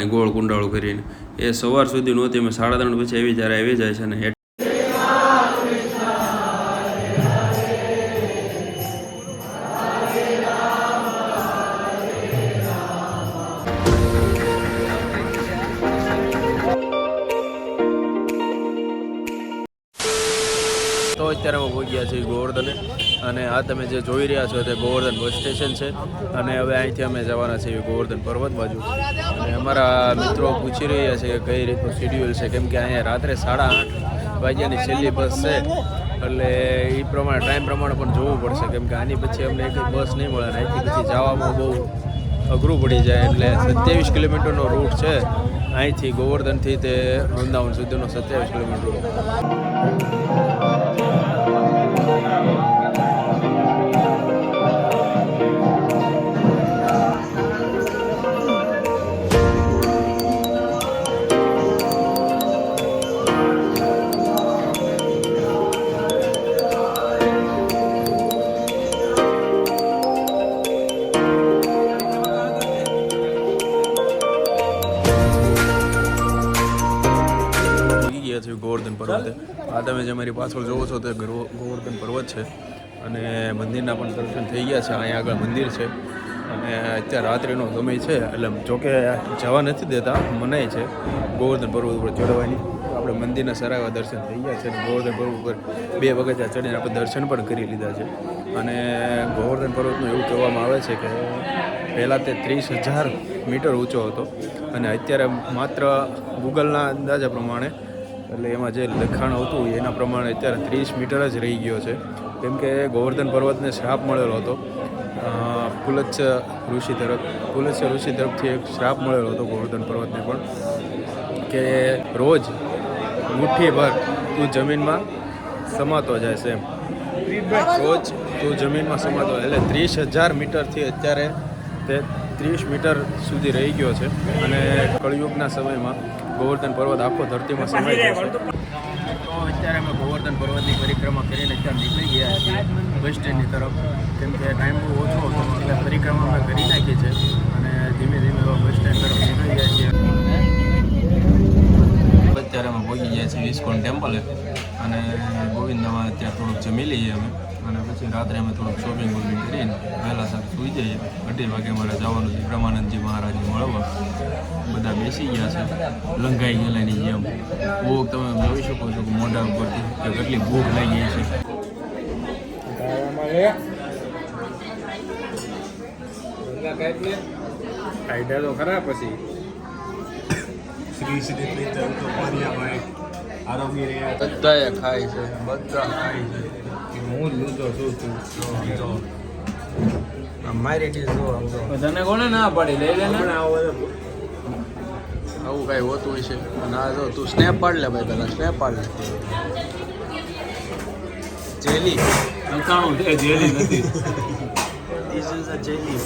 ને ગોળ કુંડાળું કરીને એ સવાર સુધી નહોતી. અમે 3:30 પછી આવી ત્યારે આવી જાય છે. અને તો અત્યારે અમે પહોંચ્યા છીએ ગોવર્ધને, અને આ તમે જે જોઈ રહ્યા છો તે ગોવર્ધન બસ સ્ટેશન છે. અને હવે અહીંથી અમે જવાના છીએ ગોવર્ધન પર્વત બાજુ. અને અમારા મિત્રો પૂછી રહ્યા છે કે કઈ રીતનું શેડ્યુલ છે, કેમ કે અહીંયા રાત્રે 8:30 વાગ્યાની છેલ્લી બસ છે. એટલે એ પ્રમાણે ટાઈમ પ્રમાણે પણ જોવું પડશે, કેમ કે આની પછી અમને એક બસ નહીં મળે. અને અહીંથી પછી જવામાં બહુ અઘરું પડી જાય. એટલે 27 કિલોમીટરનો રૂટ છે અહીંથી ગોવર્ધનથી તે વૃંદાવન સુધીનો 27 કિલોમીટર. ગોવર્ધન પર્વત, આ તમે જે મારી પાછળ જોવો છો તે ગોવર્ધન પર્વત છે. અને મંદિરના પણ દર્શન થઈ ગયા છે. અહીંયા આગળ મંદિર છે. અને અત્યારે રાત્રિનો સમય છે, એટલે જોકે જવા નથી દેતા, મનાય છે ગોવર્ધન પર્વત ઉપર ચડવાની. આપણે મંદિરના સારા એવા દર્શન થઈ ગયા છે. ગોવર્ધન પર્વત ઉપર 2 પગથિયા ચડીને આપણે દર્શન પણ કરી લીધા છે. અને ગોવર્ધન પર્વતનું એવું કહેવામાં આવે છે કે પહેલાં તે 30,000 મીટર ઊંચો હતો, અને અત્યારે માત્ર ગૂગલના અંદાજા પ્રમાણે, એટલે એમાં જે લખાણ હતું એના પ્રમાણે અત્યારે 30 મીટર જ રહી ગયો છે. કેમ કે ગોવર્ધન પર્વતને શ્રાપ મળેલો હતો પુલત્સ્ય ઋષિ તરફથી એક શ્રાપ મળેલો હતો ગોવર્ધન પર્વતને પણ, કે રોજ મુઠ્ઠીભર તું જમીનમાં સમાતો જાય છે એમ. રોજ તું જમીનમાં સમાતો, એટલે 30,000 મીટરથી અત્યારે તે 30 મીટર સુધી રહી ગયો છે. અને કળિયુગના સમયમાં ગોવર્ધન પર્વત આખો ધરતીમાં સમાઈ ગયો છે. તો અત્યારે અમે ગોવર્ધન પર્વતની પરિક્રમા કરીને અત્યારે નીકળી ગયા છીએ બસ સ્ટેન્ડની તરફ, કેમ કે ટાઈમ બહુ ઓછો હતો. એટલે પરિક્રમા અમે કરી નાખી છે, અને ધીમે ધીમે બસ સ્ટેન્ડ તરફ નીકળી ગયા છીએ. અત્યારે અમે પહોંચી ગયા છીએ ઇસ્કોન ટેમ્પલે, અને ગોવિંદામાં અત્યારે થોડુંક જમી લઈએ અમે, અને પછી રાત્રે અમે થોડુંક શોપિંગ કરીને વહેલા સાથે સૂઈ જઈએ. 2:30 વાગે અમારે જવાનું છે બ્રહ્માનંદજી મહારાજને મળવા. બધા બેસી ગયા છે લંઘાઈ ગયેલાની જેમ. ભૂખ તમે જોઈ શકો છો મોઢા ઉપરથી કે કેટલી ભૂખ લાગી ગઈ છે. કાયદા તો ખરા પછી શ્રી આરોગ્ય બધા ખાય છે, બધા ખાય છે. હું લૂંટો છું મારી ડીશ જો તને કોને ના પાડી લઈ લે ને. આવું કાંઈ હોતું હોય છે ના. જો તું સ્નેપ પાડ લે ભાઈ, પહેલાં સ્નેપ પાડ લે. જેલી અંકાણું છે, જેલી નથી. જેલી.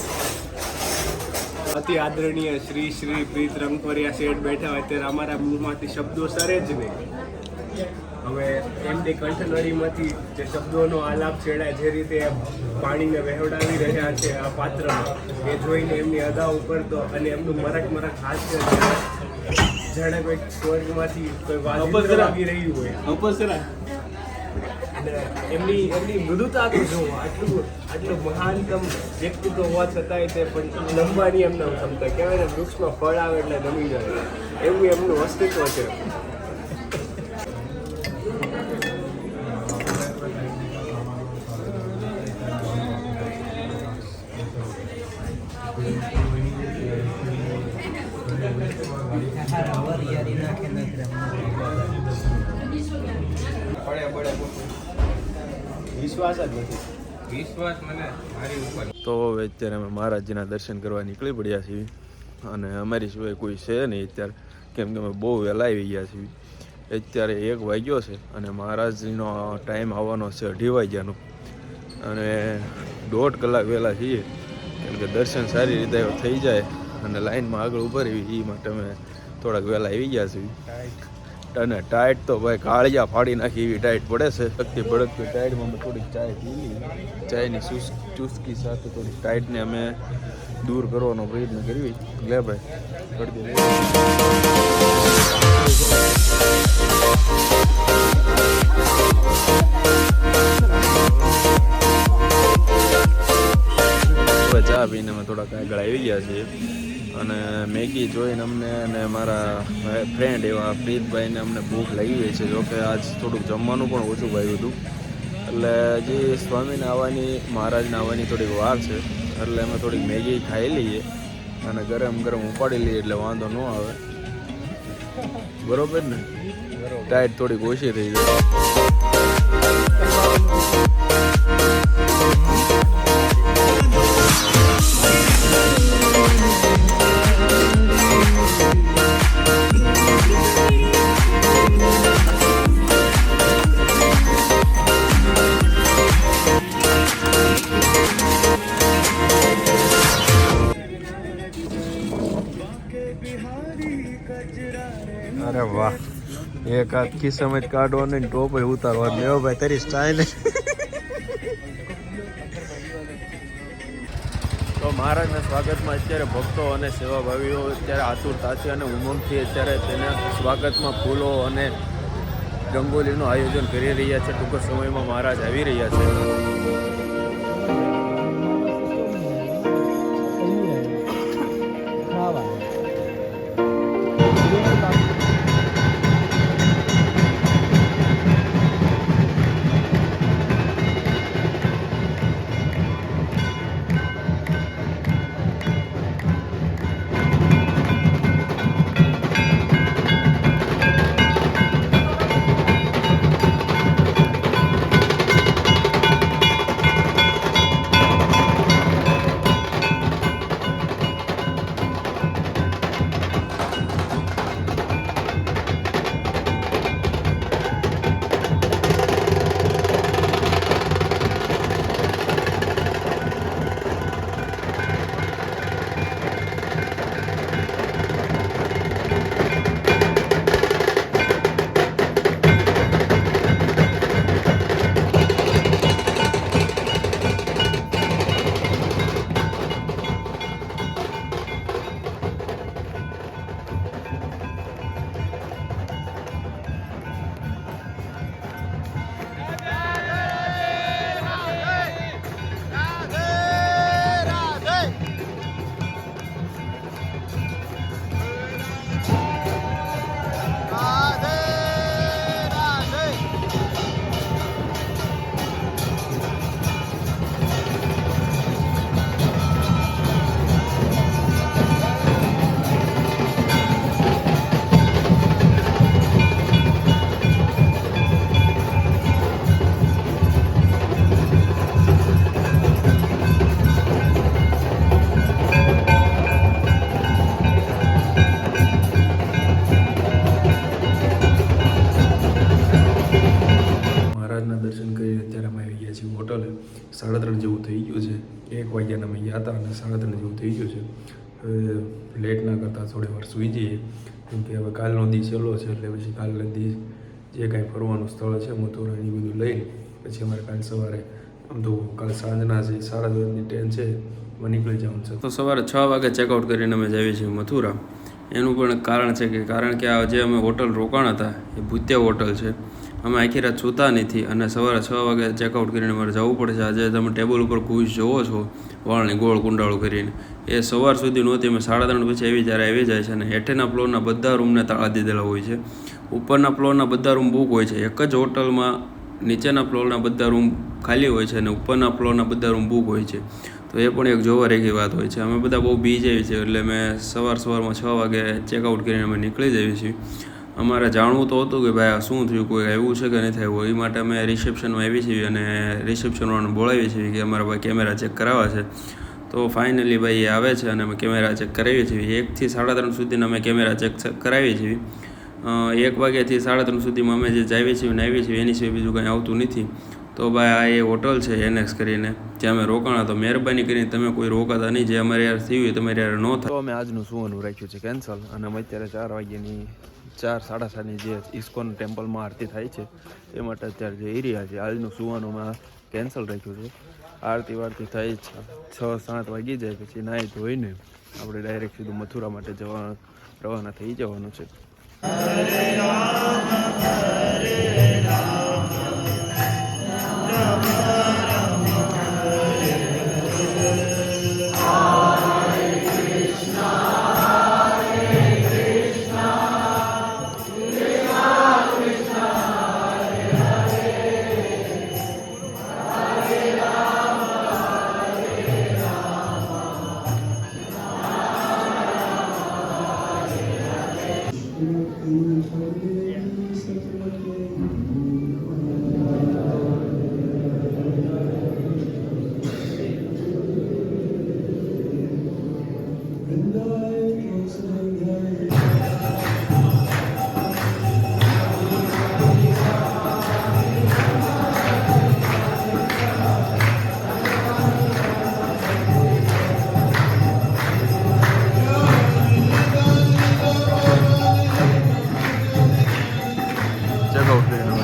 અતિ આદરણીય શ્રી શ્રી પ્રીત રંગપરિયા શેઠ બેઠા હોય ત્યારે અમારા મુખમાંથી શબ્દો સરે જ નહીં. હવે એમની કંઠનળીમાંથી જે શબ્દોનો આલાપ છેડાય, જે રીતે પાણીને વહેવડાવી રહ્યા છે આ પાત્રમાં, એ જોઈને એમની અદા ઉપર તો, અને એમનું મરક હાસ્ય જાણે કોઈ સ્વર્ગમાંથી કોઈ વાત આવી રહ્યું હોય. અને એમની મૃદુતા તો જુઓ, આટલું મહાનતમ વ્યક્તિત્વ હોવા છતાંય તે પણ લંબાની એમના ક્ષમતા કહેવાય ને, વૃક્ષમાં ફળ આવે એટલે નમી જાય, એવું એમનું અસ્તિત્વ છે. વિશ્વાસ જ નથી, વિશ્વાસ મને મારી ઉપર. તો હવે અત્યારે અમે મહારાજજીના દર્શન કરવા નીકળી પડ્યા છીએ, અને અમારી સિવાય કોઈ છે નહીં અત્યારે, કેમ કે અમે બહુ વહેલા આવી ગયા છીએ. અત્યારે 1 વાગ્યો છે, અને મહારાજજીનો ટાઈમ આવવાનો છે 2:30 વાગ્યાનો, અને 1.5 કલાક વહેલા છીએ, કેમ કે દર્શન સારી રીતે થઈ જાય અને લાઈનમાં આગળ ઊભા રહેવી, એ માટે અમે થોડાક વહેલા આવી ગયા છીએ. અને ટાઈટ તો ભાઈ કાળિયા ફાડી નાખી એવી ટાઈટ પડે છે. ભડકતી ભડકતી ટાઈટમાં અમે થોડીક ચાય પીવી. ચાયની ચુસ્કી સાથે થોડીક ટાઈટને અમે દૂર કરવાનો પ્રયત્ન કરવી. લે ભાઈ કરી દે. ચા પીને અમે થોડાક આગળ આવી ગયા છીએ અને મેગી જોઈને અમને અને મારા ફ્રેન્ડ એવા પ્રીતભાઈને અમને ભૂખ લાગી ગઈ છે. જોકે આજ થોડુંક જમવાનું પણ ઓછું ભાવ્યું હતું એટલે હજી સ્વામીને આવવાની મહારાજને આવવાની થોડીક વાર છે એટલે અમે થોડીક મેગી ખાઈ લઈએ અને ગરમ ગરમ ઉપાડી લઈએ એટલે વાંધો ન આવે. બરોબર ને? ટાઈટ થોડીક ઓછી થઈ જાય. અરે વાહ, એક હાથ ખિસ્સામાં જ કાઢવાનો ને ટોપ ઉતારવાનો. લેવો ભાઈ તારી સ્ટાઇલ. તો મહારાજના સ્વાગતમાં અત્યારે ભક્તો અને સેવાભાવીઓ અત્યારે આતુરતાથી અને ઉમંગથી અત્યારે તેના સ્વાગતમાં ફૂલો અને રંગોલીનું આયોજન કરી રહ્યા છે. ટૂંક સમયમાં મહારાજ આવી રહ્યા છે. દર્શન કરી અત્યારે અમે આવી ગયા છીએ હોટલે. 3:30 જેવું થઈ ગયું છે. 1 વાગ્યાના અમે ગયા હતા અને 3:30 જેવું થઈ ગયું છે. હવે લેટ ના કરતાં થોડી વાર સૂઈ જઈએ કેમ કે હવે કાલનો દી છેલ્લો છે એટલે પછી કાલના દી જે કાંઈ ફરવાનું સ્થળ છે મથુરા એ બધું લઈને પછી અમારે કાલ સવારે આમ તો કાલ સાંજના જે 10:30ની ટ્રેન છે એમાં નીકળી જવાનું છે. તો સવારે 6 વાગે ચેકઆઉટ કરીને અમે જઈએ છીએ મથુરા. એનું પણ કારણ છે કે કારણ કે આ જે અમે હોટલ રોકાણ હતા એ ભૂત્યા હોટલ છે. અમે આખી રાત સૂતા નથી અને સવારે 6 વાગે ચેકઆઉટ કરીને મારે જવું પડે છે. આજે તમે ટેબલ ઉપર ખુશ જોવો છો વાળની ગોળ કુંડાળું કરીને એ સવાર સુધી નહોતી. અમે 3:30 પછી આવી ત્યારે આવી જાય છે અને હેઠેના ફ્લોરના બધા રૂમને તાળા દીધેલા હોય છે. ઉપરના ફ્લોરના બધા રૂમ બુક હોય છે. એક જ હોટલમાં નીચેના ફ્લોરના બધા રૂમ ખાલી હોય છે અને ઉપરના ફ્લોરના બધા રૂમ બુક હોય છે. તો એ પણ એક જોવા રેખી વાત હોય છે. અમે બધા બહુ બી જઈએ છીએ એટલે મેં સવારમાં 6 વાગે ચેકઆઉટ કરીને અમે નીકળી જઈએ છીએ. અમારે જાણવું તો હતું કે ભાઈ આ શું થયું, કોઈ આવ્યું છે કે નથી આવ્યું. એ માટે અમે રિસેપ્શનમાં આવી છીએ અને રિસેપ્શનવાળાને બોલાવીએ છીએ કે અમારા ભાઈ કેમેરા ચેક કરાવવા છે. તો ફાઇનલી ભાઈ એ આવે છે અને અમે કેમેરા ચેક કરાવીએ છીએ. 1 થી 3:30 સુધીના અમે કેમેરા ચેક કરાવીએ છીએ. 1 વાગ્યાથી 3:30 સુધીમાં અમે જે જાવીએ છીએ ને આવીએ છીએ એની સિવાય બીજું કંઈ આવતું નથી. તો ભાઈ આ એ હોટલ છે એનેક્સ કરીને જ્યાં અમે રોકાણા. તો મહેરબાની કરીને તમે કોઈ રોકાતા નહીં. જે અમારે યાર થયું હોય તમારે યાર ન થાય. તો અમે આજનું સુવાનું રાખ્યું છે કેન્સલ અને અમે અત્યારે 4 વાગ્યાની 4:30ની જે ઇસ્કોન ટેમ્પલમાં આરતી થાય છે એ માટે અત્યારે જઈ રહ્યા છે. આજનું સુવાનું મેં કેન્સલ રાખ્યું છે. આરતી વારતી થઈ 6-7 વાગી જાય પછી નાહી ધોઈને આપણે ડાયરેક્ટ સીધું મથુરા માટે રવાના થઈ જવાનું છે.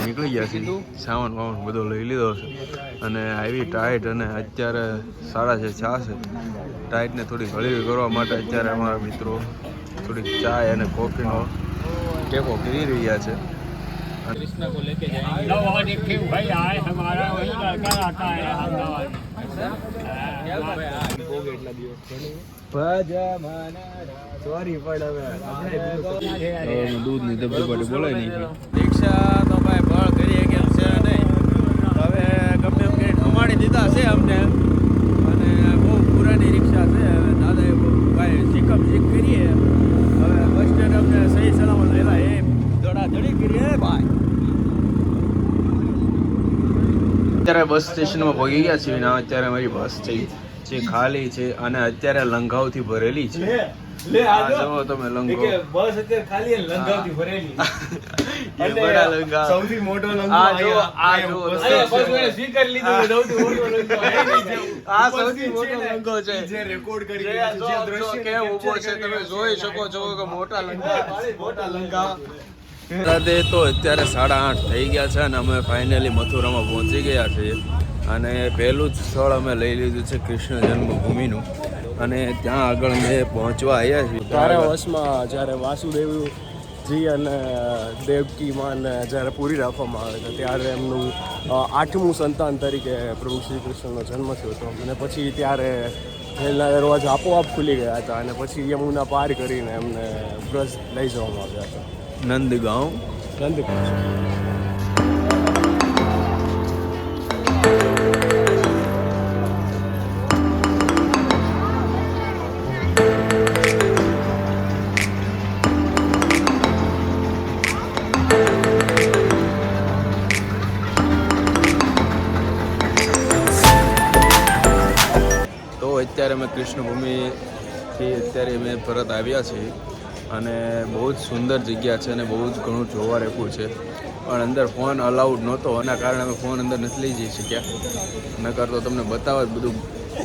નીકળી ગયા છીએ, સામાન વામાન બધો લઈ લીધો છે અને આવી ટાઈટ અને અત્યારે 6:30 છે. ટાઈટને થોડી હળવી કરવા માટે અત્યારે અમારા મિત્રો થોડીક ચાય અને કોફીનો ટેકો કરી રહ્યા છે. कृष्णा को लेके जाएंगे और एक भाई आए हमारा वही लड़का आता है अहमदाबाद દૂધની ધબધબાટી બોલાય નહીં. રિક્ષા તો ભાઈ બળ કરીએ કેમ છે નહીં. હવે ગમે એમ કંઈ થમાડી દીધા છે અમને અને બહુ પુરાની રિક્ષા છે. હવે દાદાએ ભાઈ શીખ કરીએ. હવે બસ સ્ટેન્ડ અમને સહી સલામત લેવા એ દડાદડી કરીએ ભાઈ. અત્યારે બસ સ્ટેશનમાં પહોંચી ગયા છીએ ને અત્યારે અમારી બસ છે જે ખાલી છે અને અત્યારે લંઘાવથી ભરેલી છે. આ જુઓ તમે લંઘો, બસ અત્યારે ખાલી લંઘાવથી ભરેલી. એ બડા લંઘા, સૌથી મોટો લંઘો આ જો બસ મેં સ્વીકારી લીધું કે સૌથી મોટો લંઘો આ સૌથી મોટો લંઘો છે જે રેકોર્ડ કરી જે દ્રશ્ય કેમ ઊભો છે તમે જોઈ શકો છો કે મોટા લંઘા. રાધે તો અત્યારે 8:30 થઈ ગયા છે અને અમે ફાઇનલી મથુરામાં પહોંચી ગયા છીએ અને પહેલું જ સ્થળ અમે લઈ લીધું છે કૃષ્ણ જન્મભૂમિનું અને ત્યાં આગળ અમે પહોંચવા આવ્યા છીએ. તારા વર્ષમાં જ્યારે વાસુદેવજી અને દેવકી માને જ્યારે પૂરી રાખવામાં આવે છે ત્યારે એમનું 8મું સંતાન તરીકે પ્રભુ શ્રી કૃષ્ણનો જન્મ થયો હતો અને પછી ત્યારે જેલના દરવાજા આપોઆપ ખુલી ગયા હતા અને પછી યમુના પાર કરીને એમને બ્રજ લઈ જવામાં આવ્યા હતા નંદગાંવ. તો અત્યારે અમે કૃષ્ણભૂમિથી અત્યારે અમે પરત આવ્યા છીએ અને બહુ જ સુંદર જગ્યા છે અને બહુ જ ઘણું જોવા રહેવું છે પણ અંદર ફોન અલાઉડ નહોતો એના કારણે અમે ફોન અંદર નથી લઈ જઈ શક્યા. નકર તો તમને બતાવત બધું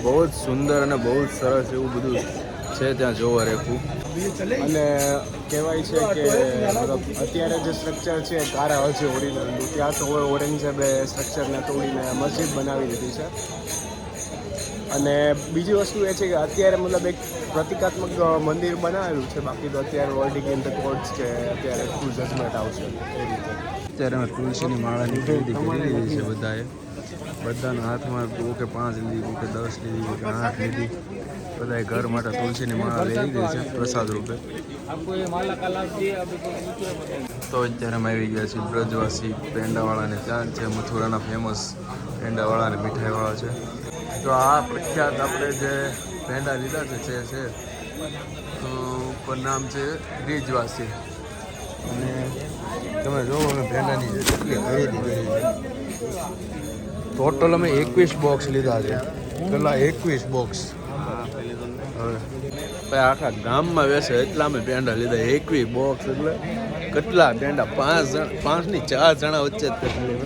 બહુ જ સુંદર અને બહુ જ સરસ એવું બધું છે ત્યાં જોવા રહેવું. અને કહેવાય છે કે અત્યારે જે સ્ટ્રક્ચર છે કારા હજી ઓરિજિનલનું ત્યાં તો ઔરંગઝેબે સ્ટ્રક્ચરને તોડીને મસ્જિદ બનાવી દીધી છે. અને બીજી વસ્તુ એ છે કે અત્યારે મતલબ એક પ્રતિકાત્મક મંદિર બનાવેલું છે, બાકી તો અત્યારે વર્ડિંગ ઇન ધ કોર્ટ્સ કે અત્યારે ફૂલ જજમેન્ટ આવશે એ રીતે. અત્યારે અમે તુલસીની માળાની ખરીદી કરી લીધી છે બધાના હાથમાં કોકે 5 લીધી, કોકે 10 લીધી, કોકે 8 લીધી. બધાએ ઘર માટે તુલસીની માળા લઈ લીધી છે પ્રસાદ રૂપે. તો અત્યારે અમે આવી ગયા છીએ બ્રજવાસી પેંડાવાળાને. ત્યાં છે મથુરાના ફેમસ પેંડાવાળા અને મીઠાઈવાળા છે. તો આ પ્રખ્યાત આપણે જે પેંડા લીધા છે તો ઉપર નામ છે બ્રિજવાસી અને તમે જોવો અમે પેંડાની જે કેટલી ખરીદી કરી છે. ટોટલ અમે 21 બોક્સ લીધા છે. પેલા 21 બોક્સ હવે આખા ગામમાં વેસે એટલા અમે પેંડા લીધા. 21 બોક્સ એટલે કેટલા પેંડા, 5 ની 4 જણા વચ્ચે જ કેટલી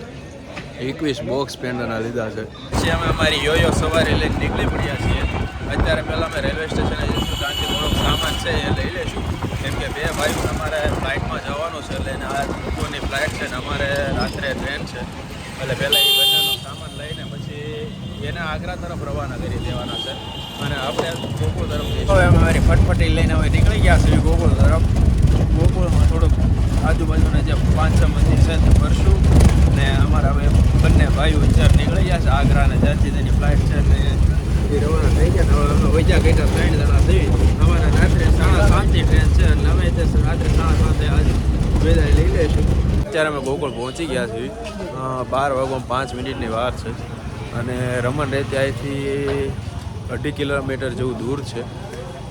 21 બોક્સ પેંડાના લીધા છે. પછી અમે અમારી યોયો સવારી લઈને નીકળી પડ્યા છીએ. અત્યારે પહેલાં અમે રેલવે સ્ટેશને જઈશું, ત્યાંથી થોડોક સામાન છે એ લઈ લઈશું કેમ કે બે ભાઈઓ અમારે ફ્લાઇટમાં જવાનું છે એટલે આ લોકોની ફ્લાઇટ છે ને અમારે રાત્રે ટ્રેન છે એટલે પહેલાં એ બંનેનો સામાન લઈને પછી એને આગ્રા તરફ રવાના કરી દેવાના છે અને આપણે ગોકુળ તરફ હવે અમે મારી ફટફટી લઈને હવે નીકળી ગયા છીએ ગોકુળ તરફ. ગોકુળમાં થોડુંક આજુબાજુના જે 5-6 મંદિર છે તે ફરશું ને અમારા હવે બંને ભાઈઓ જ્યારે નીકળી ગયા છે આગ્રા અને જ્યાંથી તેની ફ્લાઇટ છે તે રવાના થઈ ગયા. હવે અમે વૈજા ગયા 3 જણા થઈ. અમારે રાત્રે 7:30 ટ્રેન છે એટલે અમે તે રાત્રે 7:30 આજે વિદાય લઈ લઈશું. અત્યારે અમે ગોકુળ પહોંચી ગયા છીએ. 12:05 વાર છે અને રમણ રહેતી અહીંથી 2.5 કિલોમીટર જેવું દૂર છે.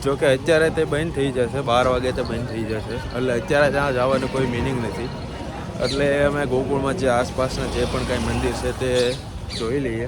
જોકે અત્યારે તે બંધ થઈ જશે, 12 વાગે તે બંધ થઈ જશે એટલે અત્યારે ત્યાં જવાનું કોઈ મિનિંગ નથી. એટલે અમે ગોકુળમાં જે આસપાસના જે પણ કાંઈ મંદિર છે તે જોઈ લઈએ.